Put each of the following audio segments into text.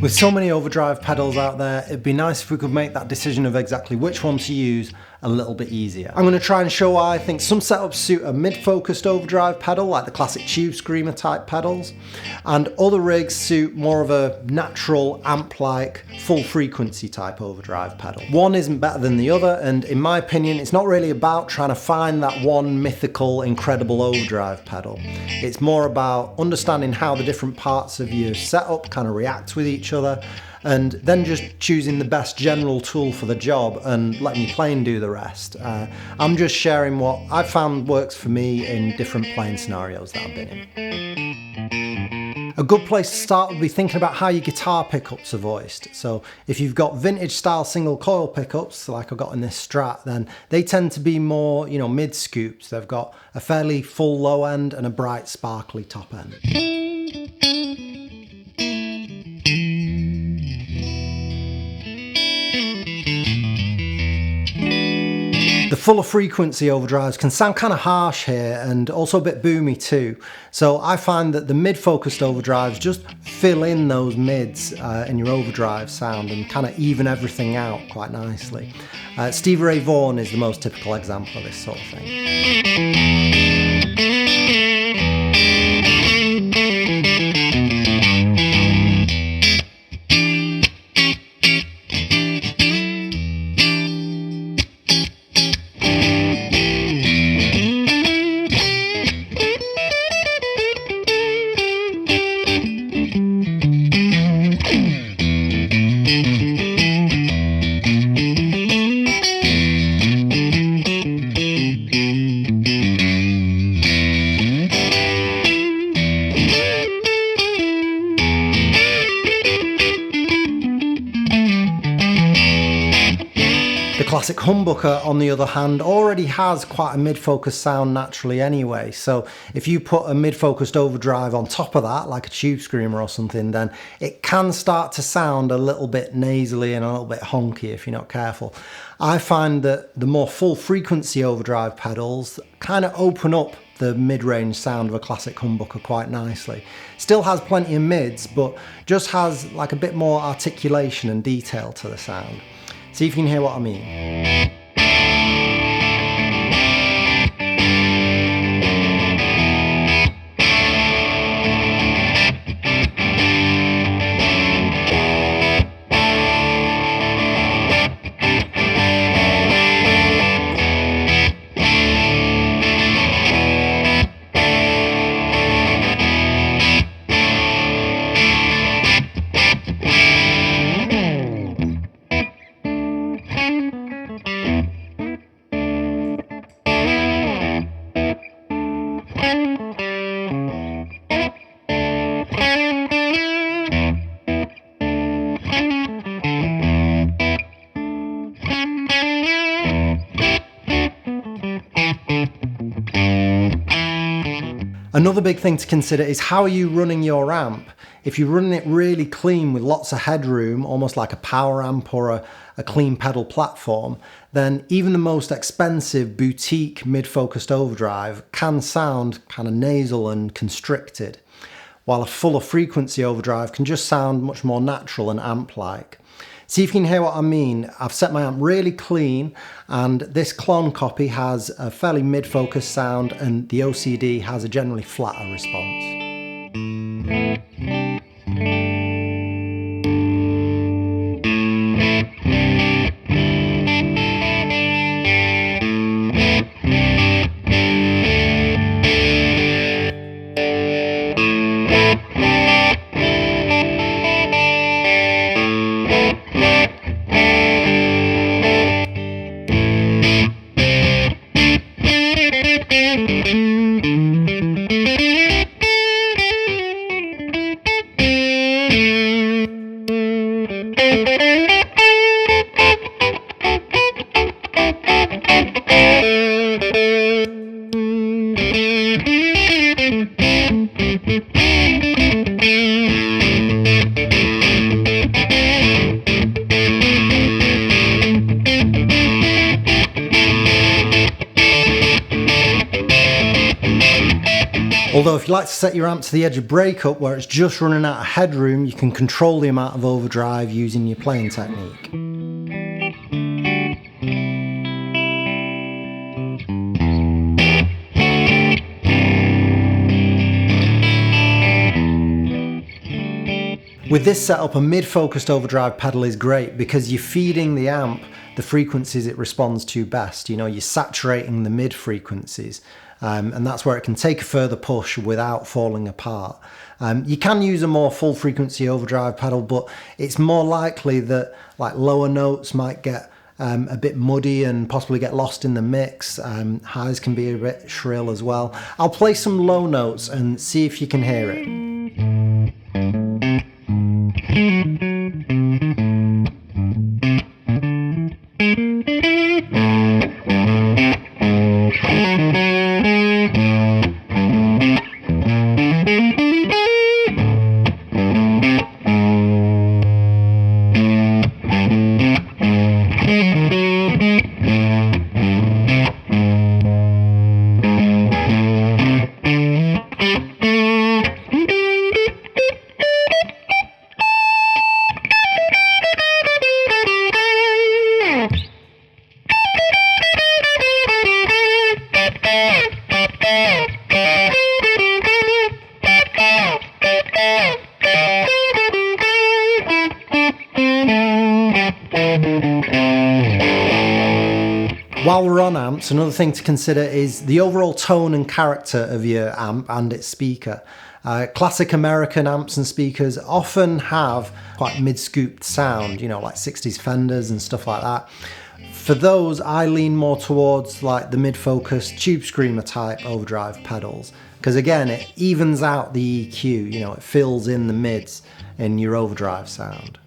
With so many overdrive pedals out there, it'd be nice if we could make that decision of exactly which one to use a little bit easier. I'm going to try and show why I think some setups suit a mid-focused overdrive pedal, like the classic tube screamer type pedals, and other rigs suit more of a natural amp-like full frequency type overdrive pedal. One isn't better than the other, and in my opinion, it's not really about trying to find that one mythical, incredible overdrive pedal. It's more about understanding how the different parts of your setup kind of react with each other, and then just choosing the best general tool for the job and letting your playing do the rest. I'm just sharing what I've found works for me in different playing scenarios that I've been in. A good place to start would be thinking about how your guitar pickups are voiced. So if you've got vintage style single coil pickups, like I've got in this Strat, then they tend to be more, mid scoops. They've got a fairly full low end and a bright sparkly top end. The fuller frequency overdrives can sound kind of harsh here and also a bit boomy too. So I find that the mid-focused overdrives just fill in those mids in your overdrive sound and kind of even everything out quite nicely. Stevie Ray Vaughan is the most typical example of this sort of thing. The classic humbucker, on the other hand, already has quite a mid-focused sound naturally anyway, so if you put a mid-focused overdrive on top of that, like a tube screamer or something, then it can start to sound a little bit nasally and a little bit honky if you're not careful. I find that the more full frequency overdrive pedals kind of open up the mid-range sound of a classic humbucker quite nicely. Still has plenty of mids, but just has like a bit more articulation and detail to the sound. See if you can hear what I mean. Another big thing to consider is how are you running your amp? If you're running it really clean with lots of headroom, almost like a power amp or a clean pedal platform, then even the most expensive boutique mid-focused overdrive can sound kind of nasal and constricted, while a fuller frequency overdrive can just sound much more natural and amp-like. See if you can hear what I mean. I've set my amp really clean, and this clone copy has a fairly mid-focused sound and the OCD has a generally flatter response. Although if you like to set your amp to the edge of breakup where it's just running out of headroom, you can control the amount of overdrive using your playing technique. With this setup, a mid-focused overdrive pedal is great because you're feeding the amp the frequencies it responds to best. You know, you're saturating the mid frequencies, and that's where it can take a further push without falling apart. You can use a more full frequency overdrive pedal, but it's more likely that like lower notes might get a bit muddy and possibly get lost in the mix. Highs can be a bit shrill as well. I'll play some low notes and see if you can hear it. While we're on amps, another thing to consider is the overall tone and character of your amp and its speaker. Classic American amps and speakers often have quite mid-scooped sound, you know, like 60s Fenders and stuff like that. For those, I lean more towards like the mid-focused tube screamer type overdrive pedals, because again, it evens out the EQ, you know, it fills in the mids in your overdrive sound.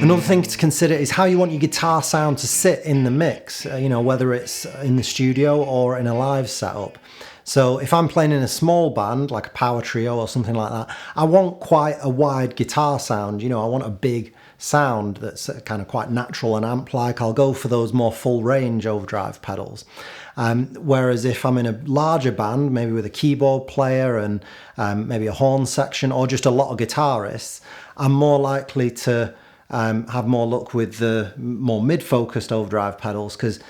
Another thing to consider is how you want your guitar sound to sit in the mix, you know, whether it's in the studio or in a live setup. So if I'm playing in a small band, like a power trio or something like that, I want quite a wide guitar sound, you know, I want a big sound that's kind of quite natural and amp-like. I'll go for those more full range overdrive pedals. Whereas if I'm in a larger band, maybe with a keyboard player and maybe a horn section or just a lot of guitarists, I'm more likely to have more luck with the more mid-focused overdrive pedals, because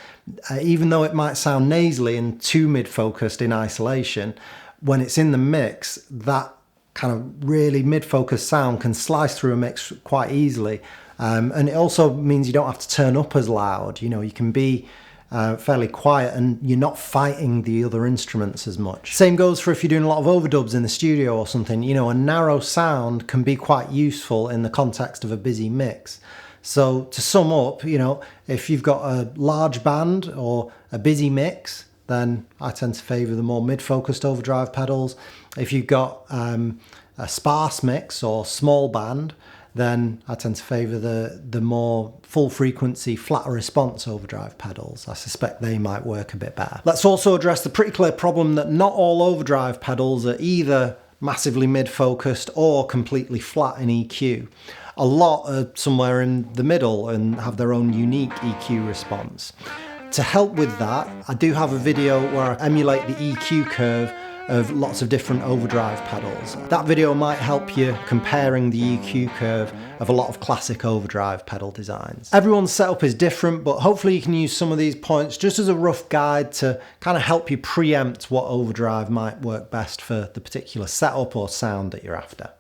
even though it might sound nasally and too mid-focused in isolation, when it's in the mix, that kind of really mid-focused sound can slice through a mix quite easily. And it also means you don't have to turn up as loud. You know, you can be fairly quiet and you're not fighting the other instruments as much. Same goes for if you're doing a lot of overdubs in the studio or something. You know, a narrow sound can be quite useful in the context of a busy mix. So to sum up, you know, if you've got a large band or a busy mix, then I tend to favour the more mid-focused overdrive pedals. If you've got a sparse mix or small band, then I tend to favour the more full frequency, flatter response overdrive pedals. I suspect they might work a bit better. Let's also address the pretty clear problem that not all overdrive pedals are either massively mid-focused or completely flat in EQ. A lot are somewhere in the middle and have their own unique EQ response. To help with that, I do have a video where I emulate the EQ curve of lots of different overdrive pedals. That video might help you comparing the EQ curve of a lot of classic overdrive pedal designs. Everyone's setup is different, but hopefully you can use some of these points just as a rough guide to kind of help you preempt what overdrive might work best for the particular setup or sound that you're after.